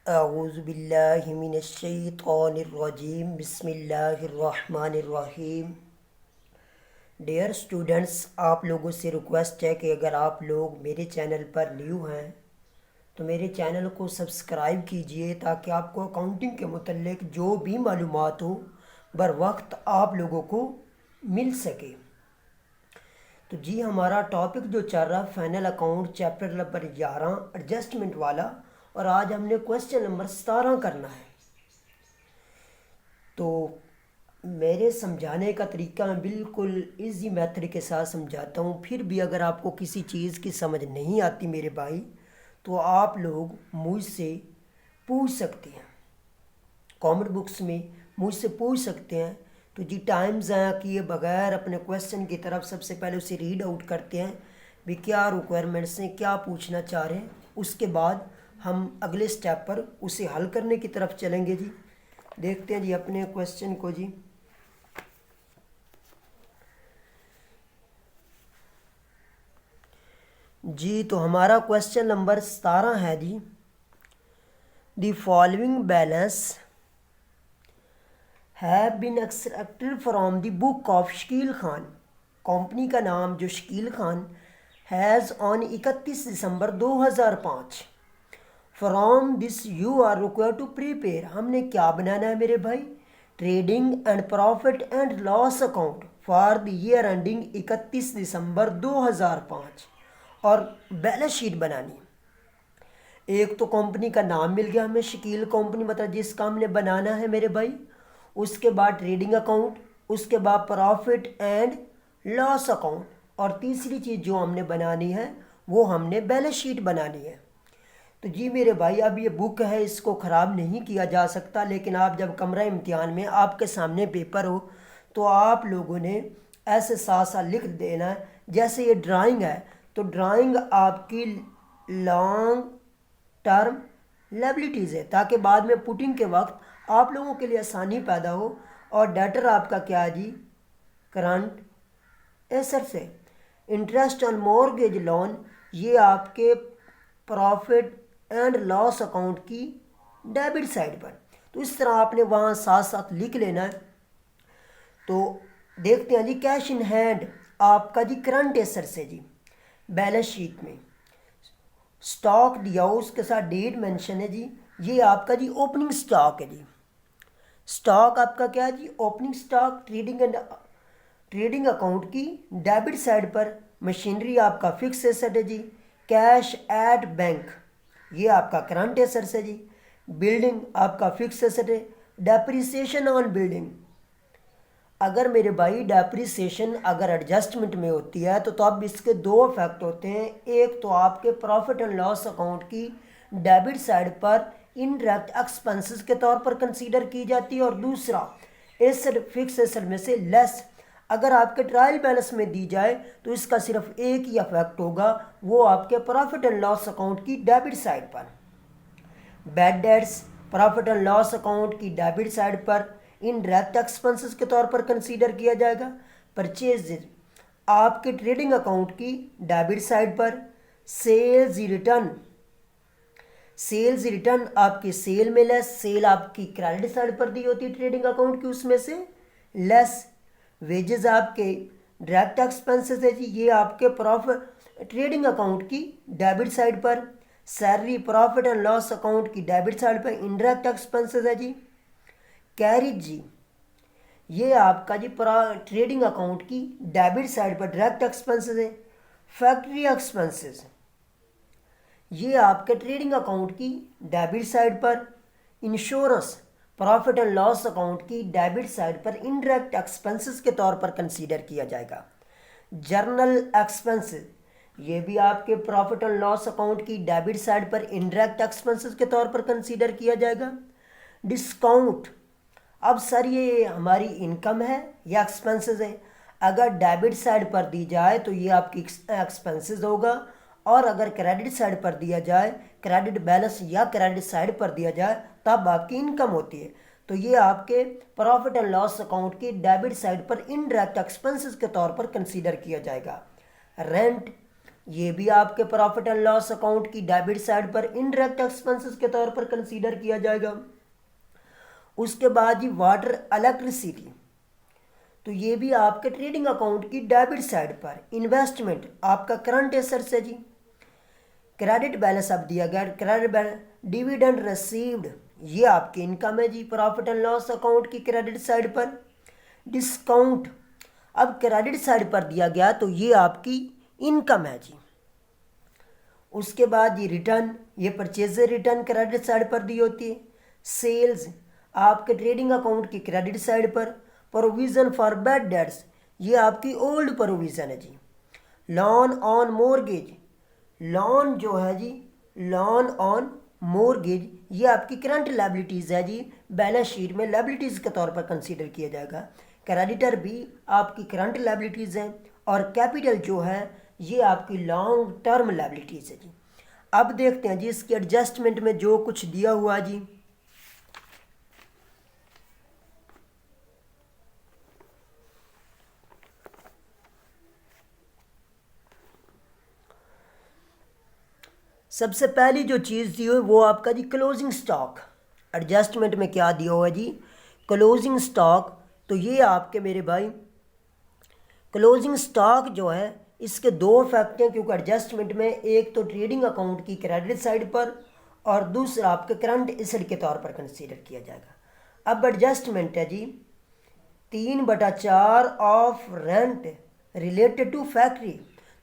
औज़ुबिल्लाहिमिनश्शैतानिर्रजीम बिस्मिल्लाहिर्रहमानिर्रहीम। Dear students, आप लोगों से रिक्वेस्ट है कि अगर आप लोग मेरे चैनल पर न्यू हैं तो मेरे चैनल को सब्सक्राइब कीजिए ताकि आपको अकाउंटिंग के मुतल्लिक जो भी मालूमात हो बर वक्त आप लोगों को मिल सके। तो जी हमारा टॉपिक जो चल रहा है final account chapter number 11 adjustment वाला, और आज हमने क्वेश्चन नंबर 17 करना है। तो मेरे समझाने का तरीका मैं बिल्कुल इजी मेथड के साथ समझाता हूँ। फिर भी अगर आपको किसी चीज़ की समझ नहीं आती मेरे भाई, तो आप लोग मुझसे पूछ सकते हैं, कमेंट बुक्स में मुझसे पूछ सकते हैं। तो जी टाइम ज़ाया किए बगैर अपने क्वेश्चन की तरफ सबसे पहले उसे रीड आउट करते हैं भी क्या रिक्वायरमेंट्स हैं, क्या पूछना चाह रहे हैं। उसके बाद हम अगले स्टेप पर उसे हल करने की तरफ चलेंगे। जी देखते हैं जी अपने क्वेश्चन को। जी तो हमारा क्वेश्चन नंबर 17 है जी, the following balance have been extracted from the book of Shakeel Khan. Company का नाम जो Shakeel Khan has on 31 December 2005। From this you are required to prepare. हमने क्या बनाना है मेरे भाई? Trading and profit and loss account for the year ending 31 December 2005 और बैलेंस शीट बनानी है। एक तो कंपनी का नाम मिल गया हमें, शकील कंपनी, मतलब जिसका हमने बनाना है मेरे भाई। उसके बाद ट्रेडिंग अकाउंट, उसके बाद प्रॉफिट एंड लॉस अकाउंट, और तीसरी चीज़ जो हमने बनानी है वो हमने बैलेंस शीट बनानी है। तो जी मेरे भाई, अब ये बुक है, इसको ख़राब नहीं किया जा सकता, लेकिन आप जब कमरा इम्तिहान में आपके सामने पेपर हो तो आप लोगों ने ऐसे साथ साथ लिख देना है। जैसे ये ड्राइंग है तो ड्राइंग आपकी लॉन्ग टर्म लायबिलिटीज़ है, ताकि बाद में पुटिंग के वक्त आप लोगों के लिए आसानी पैदा हो। और डेटर आपका क्या है जी? करंट एसेट्स है। इंटरेस्ट ऑन मॉर्गेज लोन ये आपके प्रॉफिट एंड लॉस अकाउंट की डेबिट साइड पर। तो इस तरह आपने वहाँ साथ साथ लिख लेना है। तो देखते हैं जी, कैश इन हैंड आपका जी करंट एसेट्स है जी बैलेंस शीट में। स्टॉक दिया हो उसके साथ डेट मेंशन है जी, ये आपका जी ओपनिंग स्टॉक है जी। स्टॉक आपका क्या है जी? Opening stock. ट्रेडिंग अकाउंट की डेबिट साइड पर मशीनरी आपका फिक्स एसेट है जी। कैश एट बैंक ये आपका करंट एसेट्स है जी। बिल्डिंग आपका फिक्स एसेट है। डेप्रिसिएशन ऑन बिल्डिंग, अगर मेरे भाई डेप्रिसिएशन अगर एडजस्टमेंट में होती है तो अब इसके दो इफेक्ट होते हैं। एक तो आपके प्रॉफिट एंड लॉस अकाउंट की डेबिट साइड पर इनडायरेक्ट एक्सपेंसेस के तौर पर कंसीडर की जाती है, और दूसरा एसेट फिक्स एसेट में से लेस अगर आपके ट्रायल बैलेंस में दी जाए तो इसका सिर्फ एक ही इफेक्ट होगा, वो आपके प्रॉफिट एंड लॉस अकाउंट की डेबिट साइड पर। Bad debts profit and loss account की डेबिट साइड पर इनडायरेक्ट एक्सपेंसेस के तौर पर कंसीडर किया जाएगा। परचेज आपके ट्रेडिंग अकाउंट की डेबिट साइड पर। सेल्स रिटर्न आपके सेल में लेस, सेल आपकी क्रेडिट साइड पर दी होती है ट्रेडिंग अकाउंट की, उसमें से लेस। वेजेस आपके डायरेक्ट एक्सपेंसेस है जी, ये आपके प्रॉफिट ट्रेडिंग अकाउंट की डेबिट साइड पर। Salary profit and loss account की डेबिट साइड पर इनडायरेक्ट एक्सपेंसेस है जी। कैरिज जी ये आपका जी ट्रेडिंग अकाउंट की डेबिट साइड पर डायरेक्ट एक्सपेंसेस है। फैक्ट्री एक्सपेंसेस ये आपके ट्रेडिंग अकाउंट की डेबिट साइड पर। Insurance profit and loss account की डेबिट साइड पर इनडायरेक्ट एक्सपेंसेस के तौर पर कंसीडर किया जाएगा। जर्नल एक्सपेंसेस ये भी आपके प्रॉफिट एंड लॉस अकाउंट की डेबिट साइड पर इनडायरेक्ट एक्सपेंसेस के तौर पर कंसीडर किया जाएगा। डिस्काउंट, अब सर ये हमारी इनकम है या एक्सपेंसेस है? अगर डेबिट साइड पर दी जाए तो ये आपकी एक्सपेंसेस होगा, और अगर क्रेडिट साइड पर दिया जाए, क्रेडिट बैलेंस या क्रेडिट साइड पर दिया जाए, तब आपकी इनकम होती है। तो ये आपके प्रॉफिट एंड लॉस अकाउंट की डेबिट साइड पर इनडायरेक्ट एक्सपेंसेस के तौर पर कंसीडर किया जाएगा। रेंट ये भी आपके प्रॉफिट एंड लॉस अकाउंट की डेबिट साइड पर इनडायरेक्ट एक्सपेंसेस के तौर पर कंसीडर किया जाएगा। उसके बाद जी वाटर इलेक्ट्रिसिटी, तो ये भी आपके ट्रेडिंग अकाउंट की डेबिट साइड पर। इन्वेस्टमेंट आपका करंट एसेट्स है जी। क्रेडिट बैलेंस अब दिया गया, क्रेडिट बैलेंस डिविडेंड रिसीव्ड, ये आपकी इनकम है जी प्रॉफिट एंड लॉस अकाउंट की क्रेडिट साइड पर। डिस्काउंट अब क्रेडिट साइड पर दिया गया तो ये आपकी इनकम है जी। उसके बाद ये रिटर्न, ये परचेज रिटर्न क्रेडिट साइड पर दी होती है। सेल्स आपके ट्रेडिंग अकाउंट की क्रेडिट साइड पर। प्रोविज़न फॉर बैड डेट्स, ये आपकी ओल्ड प्रोविज़न है जी। लोन ऑन मोर्गेज, लोन जो है जी, लोन ऑन मोर्गेज, ये आपकी करंट लायबिलिटीज़ है जी, बैलेंस शीट में लायबिलिटीज़ के तौर पर कंसीडर किया जाएगा। क्रेडिटर भी आपकी करंट लायबिलिटीज़ हैं और कैपिटल जो है ये आपकी लॉन्ग टर्म लायबिलिटीज़ है जी। अब देखते हैं जी इसकी एडजस्टमेंट में जो कुछ दिया हुआ जी। सबसे पहली जो चीज़ दी हुई वो आपका जी क्लोजिंग स्टॉक। एडजस्टमेंट में क्या दिया हुआ है जी, क्लोजिंग स्टॉक। तो ये आपके मेरे भाई क्लोजिंग स्टॉक जो है इसके दो फैक्ट हैं, क्योंकि एडजस्टमेंट में एक तो ट्रेडिंग अकाउंट की क्रेडिट साइड पर और दूसरा आपके करंट एसेट के तौर पर कंसीडर किया जाएगा। अब एडजस्टमेंट है जी 3/4 of rent related to factory.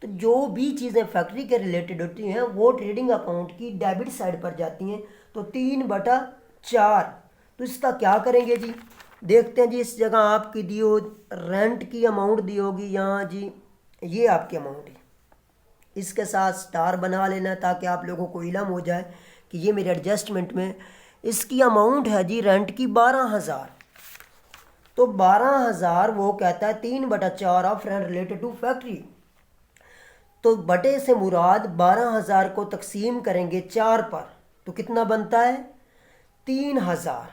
तो जो भी चीज़ें फैक्ट्री के रिलेटेड होती हैं वो ट्रेडिंग अकाउंट की डेबिट साइड पर जाती हैं, तो 3/4। तो इसका क्या करेंगे जी, देखते हैं जी। इस जगह आपकी दी हो रेंट की अमाउंट दी होगी यहाँ जी, ये आपकी अमाउंट है। इसके साथ स्टार बना लेना ताकि आप लोगों को इल्म हो जाए कि ये मेरे एडजस्टमेंट में इसकी अमाउंट है जी रेंट की 12,000। तो 12,000 वो कहता है 3/4 of rent related to factory. तो बटे से मुराद 12,000 को तकसीम करेंगे 4 पर, तो कितना बनता है 3,000।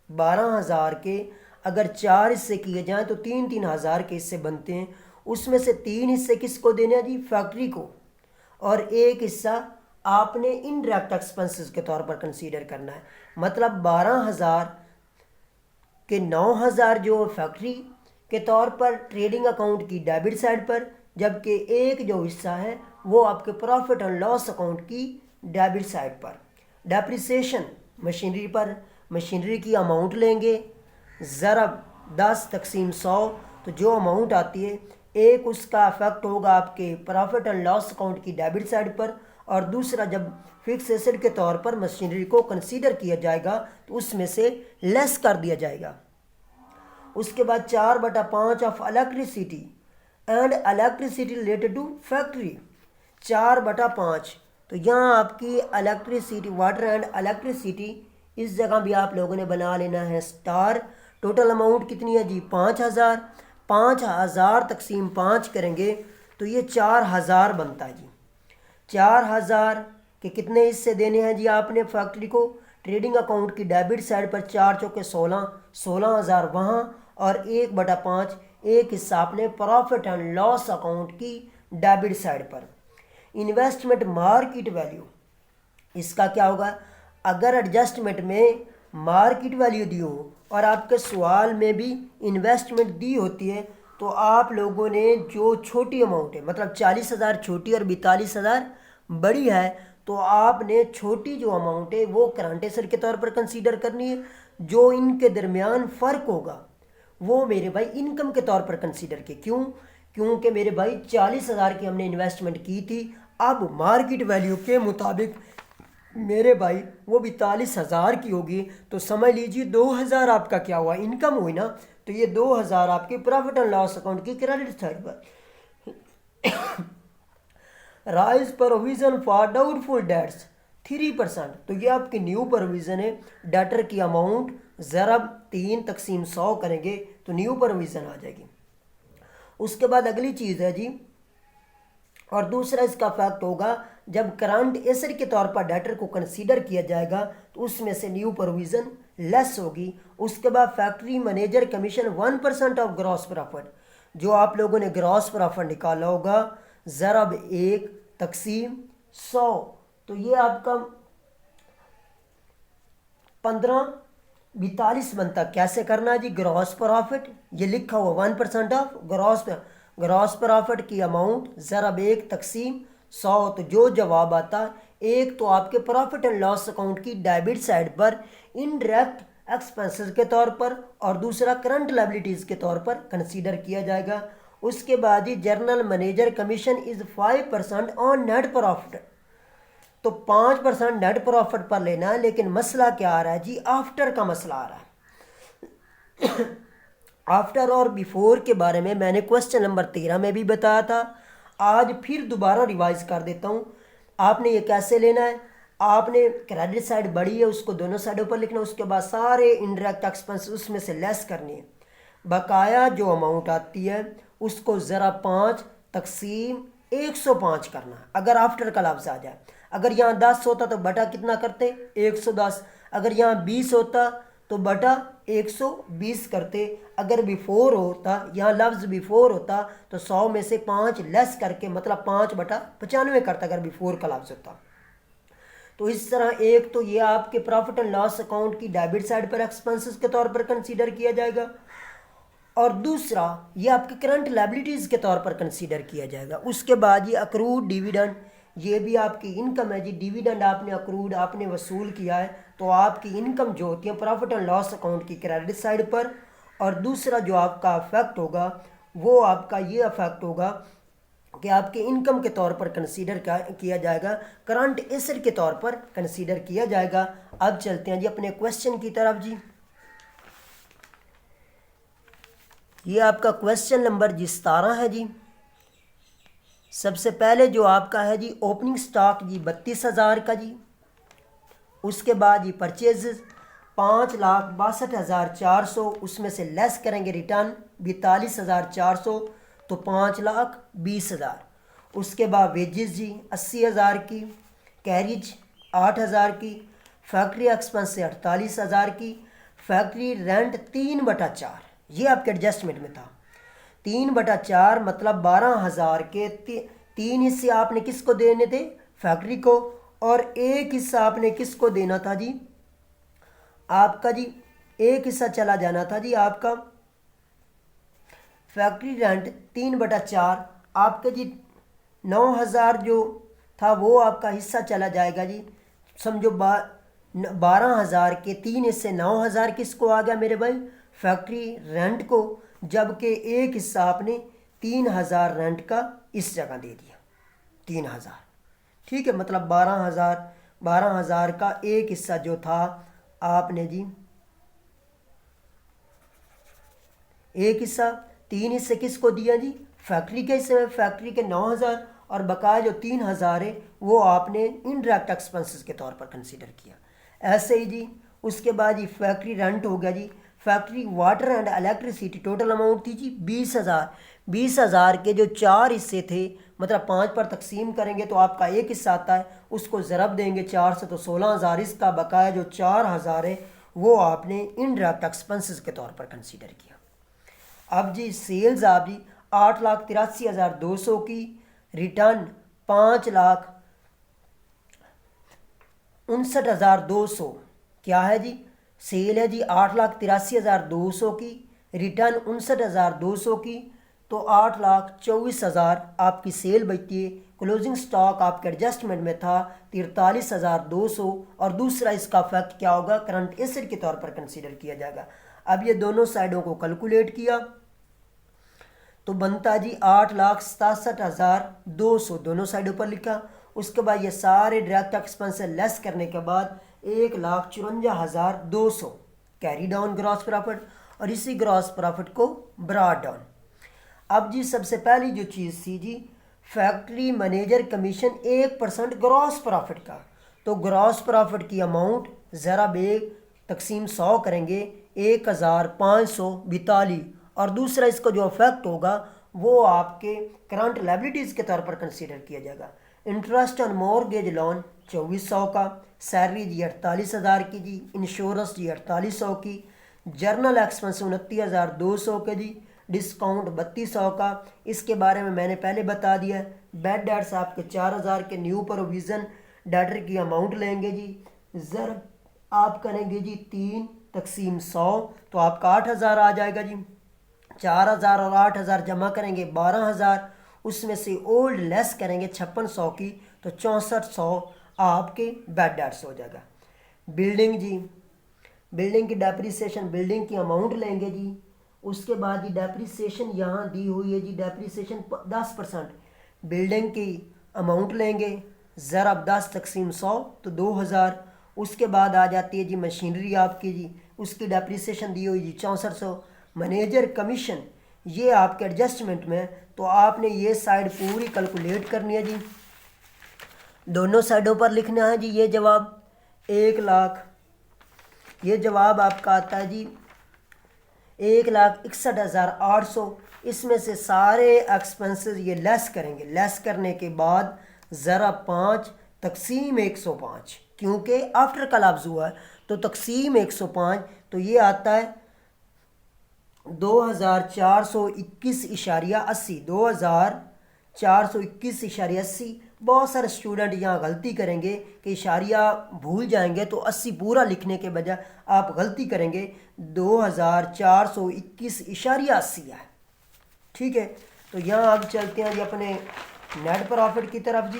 12,000 के अगर 4 हिस्से किए जाएं तो 3,000 के हिस्से बनते हैं। उसमें से 3 हिस्से किसको देने हैं जी, फैक्ट्री को, और एक हिस्सा आपने इनडायरेक्ट एक्सपेंसेस के तौर पर कंसीडर करना है। मतलब 12,000 के 9,000 जो फैक्ट्री के तौर पर ट्रेडिंग अकाउंट की डेबिट साइड पर, जबकि एक जो हिस्सा है वो आपके प्रॉफिट एंड लॉस अकाउंट की डेबिट साइड पर। डेप्रिसिएशन मशीनरी पर, मशीनरी की अमाउंट लेंगे ज़रब 10/100, तो जो अमाउंट आती है एक उसका इफेक्ट होगा आपके प्रॉफिट एंड लॉस अकाउंट की डेबिट साइड पर, और दूसरा जब फिक्स एसेट के तौर पर मशीनरी को कंसीडर किया जाएगा तो उसमें से लेस कर दिया जाएगा। उसके बाद 4/5 of electricity and electricity related to factory, 4/5। तो यहाँ आपकी इलेक्ट्रिसिटी, वाटर एंड इलेक्ट्रिसिटी, इस जगह भी आप लोगों ने बना लेना है स्टार। टोटल अमाउंट कितनी है जी 5,000। 5,000 तकसीम 5 करेंगे तो ये 4,000 बनता है जी। 4,000 के कितने हिस्से देने हैं जी आपने फैक्ट्री को, ट्रेडिंग अकाउंट की डेबिट साइड पर 4 चौके 16, 16,000 वहाँ, और 1/5 एक हिस्सा आपने प्रॉफिट एंड लॉस अकाउंट की डेबिट साइड पर। इन्वेस्टमेंट मार्केट वैल्यू, इसका क्या होगा, अगर एडजस्टमेंट में मार्केट वैल्यू दी हो और आपके सवाल में भी इन्वेस्टमेंट दी होती है, तो आप लोगों ने जो छोटी अमाउंट है, मतलब 40,000 छोटी और 42,000 बड़ी है, तो आपने छोटी जो अमाउंट है वो करंट एसेट के तौर पर कंसीडर करनी है। जो इनके दरमियान फ़र्क होगा वो मेरे भाई इनकम के तौर पर कंसीडर के। क्यों, क्योंकि मेरे भाई 40,000 की हमने इन्वेस्टमेंट की थी, अब मार्केट वैल्यू के मुताबिक मेरे भाई वो 42,000 की होगी, तो समझ लीजिए 2,000 आपका क्या हुआ, इनकम हुई ना। तो ये 2,000 आपके प्रॉफिट एंड लॉस अकाउंट की क्रेडिट साइड पर। Rise provision for doubtful debts 3%, तो ये आपकी न्यू प्रोविज़न है। डेटर की अमाउंट ज़रब 3/100 करेंगे तो न्यू प्रोविज़न आ जाएगी। उसके बाद अगली चीज़ है जी, और दूसरा इसका फैक्ट होगा जब करंट एसेट के तौर पर डेटर को कंसीडर किया जाएगा तो उसमें से न्यू प्रोविज़न लेस होगी। उसके बाद factory manager commission 1% of gross profit, जो आप लोगों ने ग्रॉस प्रॉफिट निकाला होगा ज़रब 1 तकसीम 100। तो ये आपका 1542 बनता। कैसे करना है जी? ग्रॉस प्रॉफिट, ये लिखा हुआ 1% ऑफ ग्रॉस प्रॉफिट की अमाउंट ज़रब 1 तकसीम 100। तो जो जवाब आता एक तो आपके प्रॉफिट एंड लॉस अकाउंट की डेबिट साइड पर इनडायरेक्ट एक्सपेंसेस के तौर पर और दूसरा करंट लायबिलिटीज़ के तौर पर कंसीडर किया जाएगा। उसके बाद ही general manager commission is 5% on net profit. तो 5% नेट प्रॉफिट पर लेना है, लेकिन मसला क्या आ रहा है जी? आफ्टर का मसला आ रहा है। आफ्टर और बिफोर के बारे में मैंने क्वेश्चन नंबर 13 में भी बताया था, आज फिर दोबारा रिवाइज कर देता हूँ। आपने ये कैसे लेना है? आपने क्रेडिट साइड बड़ी है उसको दोनों साइडों पर लिखना, उसके बाद सारे इनडायरेक्ट एक्सपेंस उसमें से लेस करनी है। बकाया जो अमाउंट आती है उसको ज़रा 5 तकसीम 105 करना, अगर आफ्टर का लफ्ज़ आ जाए। अगर यहाँ 10 होता तो बटा कितना करते? 110। अगर यहाँ 20 होता तो बटा 120 करते। अगर बिफोर होता, यहाँ लफ्ज़ बिफोर होता तो 100 में से 5 लेस करके मतलब 5/95 करता अगर बिफोर का लफ्ज़ होता। तो इस तरह एक तो ये आपके प्रॉफिट एंड लॉस अकाउंट की डेबिट साइड पर एक्सपेंसेस के तौर पर कंसीडर किया जाएगा, और दूसरा ये आपके करंट लायबिलिटीज़ के तौर पर कंसीडर किया जाएगा। उसके बाद ये अक्रूड डिविडेंड, ये भी आपकी इनकम है जी। डिविडेंड आपने अक्रूड आपने वसूल किया है, तो आपकी इनकम जो होती है प्रॉफिट एंड लॉस अकाउंट की क्रेडिट साइड पर। और दूसरा जो आपका अफेक्ट होगा वो आपका ये अफेक्ट होगा कि आपके इनकम के तौर पर कंसीडर किया जाएगा, करंट एसेट के तौर पर कंसीडर किया जाएगा। अब चलते हैं जी अपने क्वेश्चन की तरफ जी। ये आपका क्वेश्चन नंबर जी 17 है जी। सबसे पहले जो आपका है जी ओपनिंग स्टॉक जी 32,000 का जी। उसके बाद जी परचेज 5,62,400, उसमें से लेस करेंगे रिटर्न 42,400, तो 5,20,000। उसके बाद वेजेस जी 80,000 की, कैरिज 8,000 की, फैक्ट्री एक्सपेंस से 48,000 की, फैक्ट्री रेंट 3/4, ये आपके एडजस्टमेंट में था। 3/4 मतलब 12,000 के 3 हिस्से आपने किसको देने थे? फैक्ट्री को। और एक हिस्सा आपने किसको देना था जी? आपका जी एक हिस्सा चला जाना था जी आपका फैक्ट्री रेंट 3/4, आपके जी 9,000 जो था वो आपका हिस्सा चला जाएगा जी। समझो 12,000 के 3 हिस्से 9,000 किसको आ गया मेरे भाई? फैक्ट्री रेंट को। जबकि एक हिस्सा आपने 3,000 रेंट का इस जगह दे दिया 3,000, ठीक है। मतलब 12,000 का एक हिस्सा जो था आपने जी एक हिस्सा 3 हिस्से किसको दिया जी? फैक्ट्री के हिस्से में, फैक्ट्री के 9,000, और बकाया जो 3,000 है वो आपने इनडायरेक्ट एक्सपेंसेस के तौर पर कंसीडर किया। ऐसे ही जी उसके बाद जी फैक्ट्री रेंट हो गया जी। Factory water and electricity total amount थी जी 20,000। 20,000 के जो 4 हिस्से थे, मतलब 5 पर तकसीम करेंगे तो आपका एक हिस्सा आता है, उसको ज़रब देंगे 4 से तो 16,000। इसका बकाया जो 4,000 है वो आपने इनडायरेक्ट एक्सपेंसेस के तौर पर कंसीडर किया। अब जी सेल्स आप जी 8,83,200 की, रिटर्न 5,59,200। क्या है जी? सेल है जी 8,83,200 की, रिटर्न 59,200 की, तो 8,24,000 आपकी सेल बचती है। क्लोजिंग स्टॉक आपके एडजस्टमेंट में था 43,200, और दूसरा इसका फैक्ट क्या होगा? करंट एसेट के तौर पर कंसीडर किया जाएगा। अब ये दोनों साइडों को कैलकुलेट किया तो बनता जी 8,67,200, दोनों साइडों पर लिखा। उसके बाद ये सारे डायरेक्ट एक्सपेंस लेस करने के बाद 1,54,200 कैरी डाउन ग्रॉस प्रॉफिट, और इसी ग्रॉस प्रॉफिट को ब्रॉट डाउन। अब जी सबसे पहली जो चीज़ थी जी factory manager commission 1% gross profit का, तो ग्रॉस प्रॉफिट की अमाउंट ज़रा 1 तकसीम 100 करेंगे 1,542, और दूसरा इसका जो इफेक्ट होगा वो आपके करंट लायबिलिटीज़ के तौर पर कंसीडर किया जाएगा। इंटरेस्ट ऑन मॉर्गेज लोन 2,400 का, सैलरी जी 48,000 की जी, इंश्योरेंस जी 4800 की, जर्नल एक्सपेंस 29,200 के जी, डिस्काउंट 3,200 का। इसके बारे में मैंने पहले बता दिया, बेड डेट्स आपके 4000 के, न्यू प्रोविज़न डेटर की अमाउंट लेंगे जी, ज़र आप करेंगे जी 3/100, तो आपका 8000 आ जाएगा जी। 4000 और 8000 जमा करेंगे 12000, उसमें से ओल्ड लेस करेंगे 5600 की, तो 6400 आपके बेड डेट्स हो जाएगा। बिल्डिंग जी, बिल्डिंग की डेप्रिसिएशन, बिल्डिंग की अमाउंट लेंगे जी, उसके बाद जी डेप्रिसिएशन यहाँ दी हुई है जी, डेप्रिसिएशन 10%, बिल्डिंग की अमाउंट लेंगे, ज़रब 10/100 तो 2000, उसके बाद आ जाती है जी मशीनरी आपकी जी, उसकी डेप्रिसिएशन दी हुई जी 6400। मैनेजर कमीशन ये आपके एडजस्टमेंट में, तो आपने ये साइड पूरी कैलकुलेट करनी है जी, दोनों साइडों पर लिखना है जी। ये जवाब 1,00,000, ये जवाब आपका आता है जी 1,61,800। इसमें से सारे एक्सपेंसेस ये लेस करेंगे, लेस करने के बाद ज़रा 5/105, क्योंकि आफ्टर का लफ्ज़ हुआ है तो तकसीम 105, तो ये आता है 2421.80, 2421.80। बहुत सारे स्टूडेंट यहाँ गलती करेंगे कि इशारिया भूल जाएंगे, तो 80 पूरा लिखने के बजाय आप गलती करेंगे 2421.80 है। ठीक है, तो यहाँ अब चलते हैं जी अपने नेट प्रॉफिट की तरफ जी।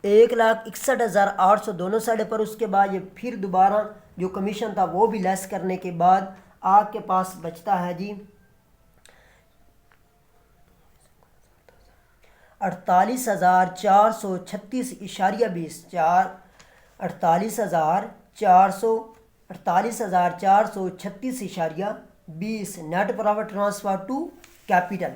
1,61,800 दोनों साइड पर, उसके बाद ये फिर दोबारा जो कमीशन था वो भी लेस करने के बाद आपके पास बचता है जी 48,436.20, 48,436.20 net profit transfer to capital.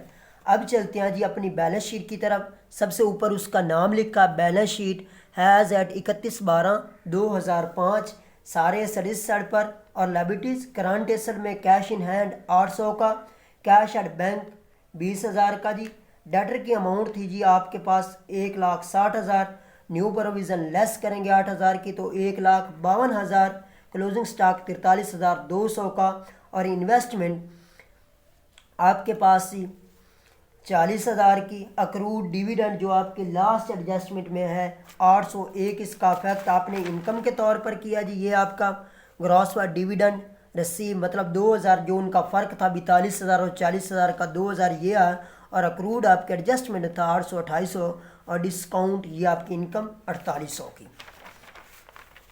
अब चलते हैं जी अपनी बैलेंस शीट की तरफ। सबसे ऊपर उसका नाम लिखा बैलेंस शीट हैज़ एट 31/12/2005, सारे एसेट इस साइड पर और लायबिलिटीज़ करंट एसेट में कैश इन हैंड 800 का, कैश एट बैंक 20,000 का जी। डेटर की अमाउंट थी जी आपके पास 1,60,000, न्यू प्रोविज़न लेस करेंगे 8,000 की तो 1,52,000, क्लोजिंग स्टॉक 43,200 का, और इन्वेस्टमेंट आपके पास 40,000 की। अक्रूड डिविडेंड जो आपके लास्ट एडजस्टमेंट में है 801, इसका इफेक्ट आपने इनकम के तौर पर किया जी। ये आपका ग्रॉस व डिविडेंड रसीव, मतलब 2000 जो उनका फ़र्क था 42,000 और 40,000 का, 2000 ये आया, और अक्रूड आपके एडजस्टमेंट था 800 2800, और डिस्काउंट ये आपकी इनकम 4800 की।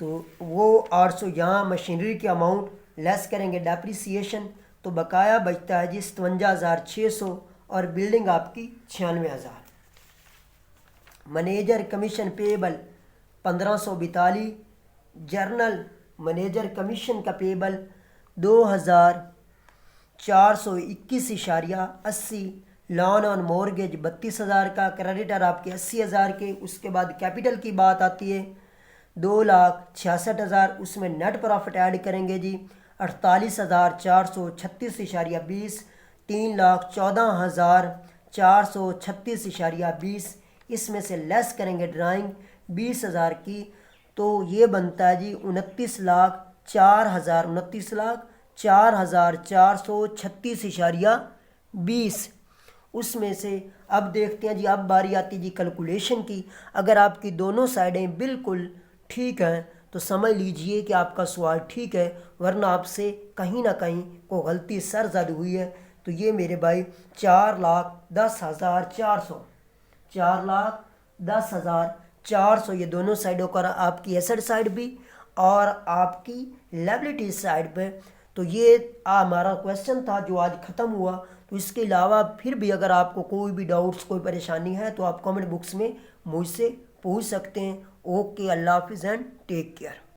तो वो 800 यहाँ मशीनरी की अमाउंट लेस करेंगे डेप्रिसिएशन, तो बकाया बचता है जी 57,600, और बिल्डिंग आपकी 96,000। Manager commission payable 1542, journal manager commission का पेबल 2,421.80, लॉन ऑन मॉर्गेज 32,000 का, क्रेडिटर आपके 80,000 के। उसके बाद कैपिटल की बात आती है 2,66,000, उसमें नेट प्रॉफिट ऐड करेंगे जी 48,436.20, 3,14,436.20, इसमें से लेस करेंगे ड्राइंग 20,000 की, तो ये बनता है जी 29,04,436.20। उसमें से अब देखते हैं जी, अब बारी आती है जी कैलकुलेशन की। अगर आपकी दोनों साइडें बिल्कुल ठीक हैं तो समझ लीजिए कि आपका सवाल ठीक है, वरना आपसे कहीं ना कहीं को गलती सरजद हुई है। तो ये मेरे भाई 4,10,400, 4,10,400 ये दोनों साइडों का आपकी एसेट साइड भी और आपकी लायबिलिटी साइड पे। तो ये हमारा क्वेश्चन था जो आज ख़त्म हुआ। तो इसके अलावा फिर भी अगर आपको कोई भी डाउट्स, कोई परेशानी है तो आप कमेंट बॉक्स में मुझसे पूछ सकते हैं। ओके, अल्लाह हाफिज़ एंड टेक केयर।